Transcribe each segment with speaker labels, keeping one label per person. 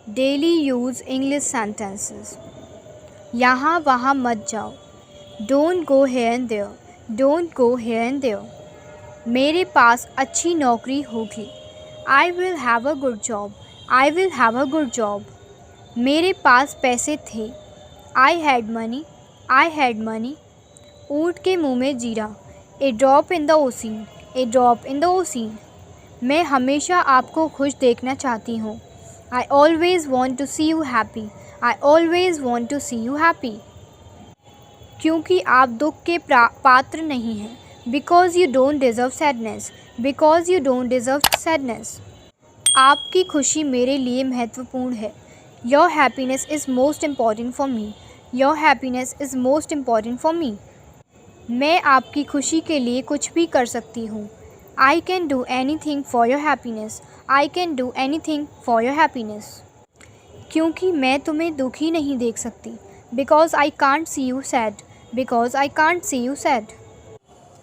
Speaker 1: Daily use English sentences. यहाँ वहाँ मत जाओ। Don't go here and there, don't go here and there. मेरे पास अच्छी नौकरी होगी। I will have a good job, I will have a good job. मेरे पास पैसे थे। I had money, I had money. ऊँट के मुँह में जीरा। A drop in the ocean, a drop in the ocean. मैं हमेशा आपको खुश देखना चाहती हूँ। I always want to see you happy. I always want to see you happy. क्योंकि आप दुख के पात्र नहीं हैं। Because you don't deserve sadness. Because you don't deserve sadness. आपकी खुशी मेरे लिए महत्वपूर्ण है। Your happiness is most important for me. Your happiness is most important for me. मैं आपकी खुशी के लिए कुछ भी कर सकती हूँ। I can do anything for your happiness. I can do anything for your happiness. क्योंकि मैं तुम्हें दुखी नहीं देख सकती। Because I can't see you sad. Because I can't see you sad.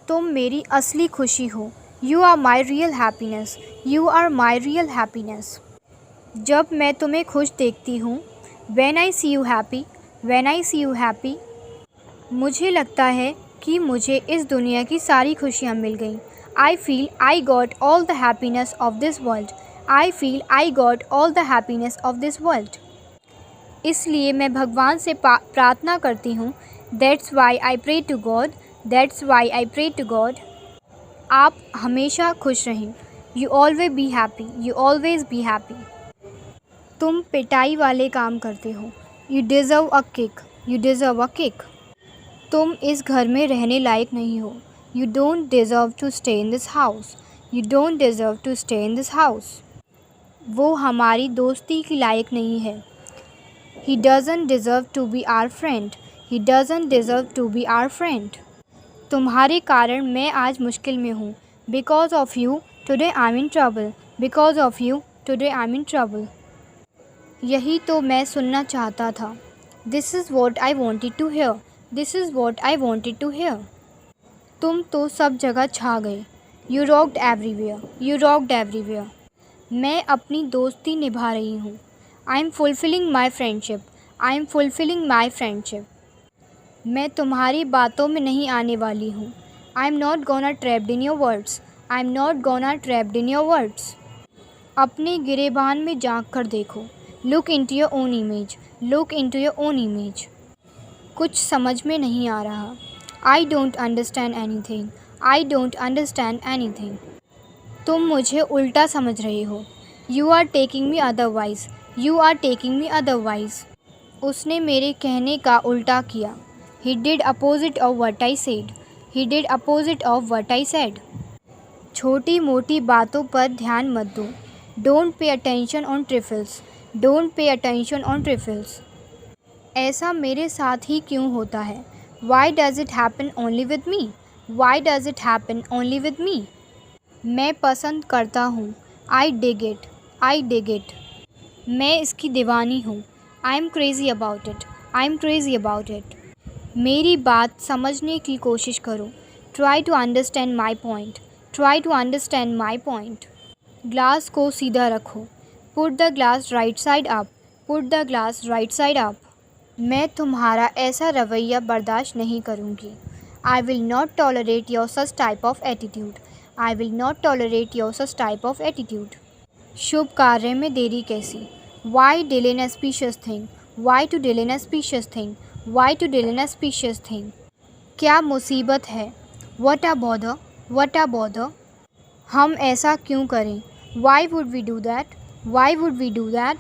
Speaker 1: तुम मेरी असली खुशी हो। You are my real happiness. You are my real happiness. जब मैं तुम्हें खुश देखती हूँ। When I see you happy. When I see you happy. मुझे लगता है कि मुझे इस दुनिया की सारी खुशियाँ मिल गईं। I feel I got all the happiness of this world. I feel I got all the happiness of this world. इसलिए मैं भगवान से प्रार्थना करती हूँ। That's why I pray to God. That's why I pray to God. आप हमेशा खुश रहें। You always be happy. You always be happy. तुम पिटाई वाले काम करते हो। You deserve a kick. You deserve a kick. तुम इस घर में रहने लायक नहीं हो। You don't deserve to stay in this house. You don't deserve to stay in this house. वो हमारी दोस्ती के लायक नहीं है। He doesn't deserve to be our friend. He doesn't deserve to be our friend. तुम्हारे कारण मैं आज मुश्किल में हूँ। Because of you, today I'm in trouble. Because of you, today I'm in trouble. यही तो मैं सुनना चाहता था। This is what I wanted to hear. This is what I wanted to hear. तुम तो सब जगह छा गए। You rocked everywhere. You rocked everywhere. मैं अपनी दोस्ती निभा रही हूँ। I am fulfilling my friendship. I am fulfilling my friendship. मैं तुम्हारी बातों में नहीं आने वाली हूँ। I am not gonna trapped in your words. I am not gonna trapped in your words. अपने गिरेबान में झांक कर देखो। Look into your own image. Look into your own image. कुछ समझ में नहीं आ रहा। I don't understand anything. I don't understand anything. तुम मुझे उल्टा समझ रहे हो। You are taking me otherwise. You are taking me otherwise. उसने मेरे कहने का उल्टा किया। He did opposite of what I said. He did opposite of what I said. छोटी मोटी बातों पर ध्यान मत दो। Don't pay attention on trifles. Don't pay attention on trifles. ऐसा मेरे साथ ही क्यों होता है? Why does it happen only with me? Why does it happen only with me? मैं पसंद करता हूँ। I dig it. I dig it. मैं इसकी दीवानी हूँ। I'm crazy about it. I'm crazy about it. मेरी बात समझने की कोशिश करो। Try to understand my point. Try to understand my point. Glass को सीधा रखो। Put the glass right side up. Put the glass right side up. मैं तुम्हारा ऐसा रवैया बर्दाश्त नहीं करूँगी। I will not tolerate your such type of attitude. I will not tolerate your such type of attitude. शुभ कार्य में देरी कैसी? Why delay an auspicious thing? Why to delay an auspicious thing? Why to delay an auspicious thing? क्या मुसीबत है? What a bother? What a bother? हम ऐसा क्यों करें? Why would we do that? Why would we do that?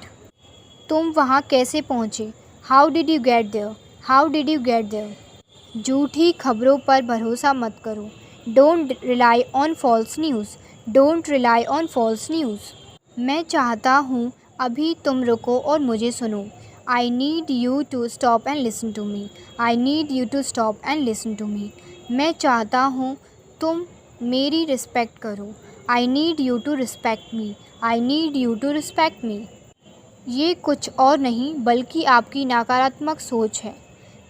Speaker 1: तुम वहाँ कैसे पहुँचे? How did you get there? How did you get there? झूठी खबरों पर भरोसा मत करो। Don't rely on false news. Don't rely on false news. मैं चाहता हूँ अभी तुम रुको और मुझे सुनो। I need you to stop and listen to me. I need you to stop and listen to me. मैं चाहता हूँ तुम मेरी रिस्पेक्ट करो। I need you to respect me. I need you to respect me. ये कुछ और नहीं बल्कि आपकी नकारात्मक सोच है।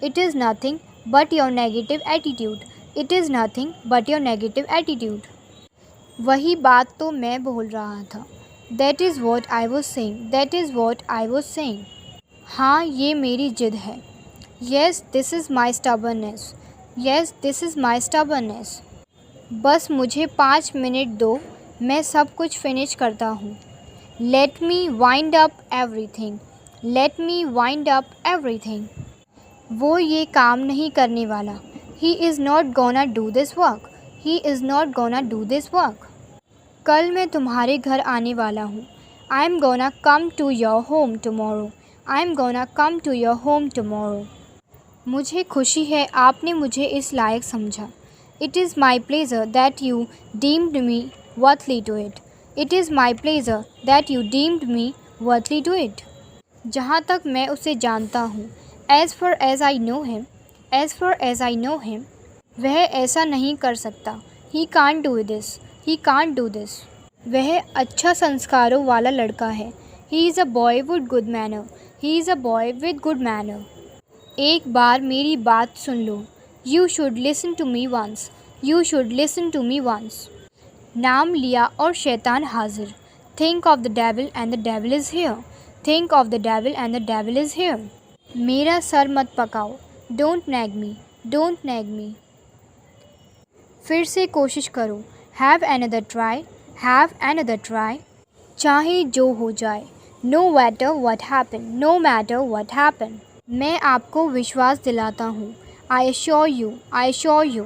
Speaker 1: It is nothing but your negative attitude. It is nothing but your negative attitude. वही बात तो मैं बोल रहा था। That is what I was saying. That is what I was saying. हाँ, ये मेरी जिद है. Yes, this is my stubbornness. Yes, this is my stubbornness. बस मुझे 5 मिनट दो, मैं सब कुछ फिनिश करता हूँ. Let me wind up everything. Let me wind up everything. वो ये काम नहीं करने वाला. He is not gonna do this work. He is not gonna do this work. कल मैं तुम्हारे घर आने वाला हूँ. I am gonna come to your home tomorrow. I am gonna come to your home tomorrow. मुझे खुशी है आपने मुझे इस लायक समझा. It is my pleasure that you deemed me worthy to it. It is my pleasure that you deemed me worthy to it. जहाँ तक मैं उसे जानता हूँ. As far as I know him. As far as I know him. वह ऐसा नहीं कर सकता. He can't do this. He can't do this. वह अच्छा संस्कारों वाला लड़का है. He is a boy with good manner. He is a boy with good manner. एक बार मेरी बात सुन लो. You should listen to me once. You should listen to me once. नाम लिया और शैतान हाजिर. Think of the devil and the devil is here. Think of the devil and the devil is here. मेरा sir मत पकाओ. Don't nag me. Don't nag me. फिर से कोशिश करो. Have another try. Have another try. चाहे जो हो जाए. No matter what happen. No matter what happen. मैं आपको विश्वास दिलाता हूँ. I assure you. I assure you.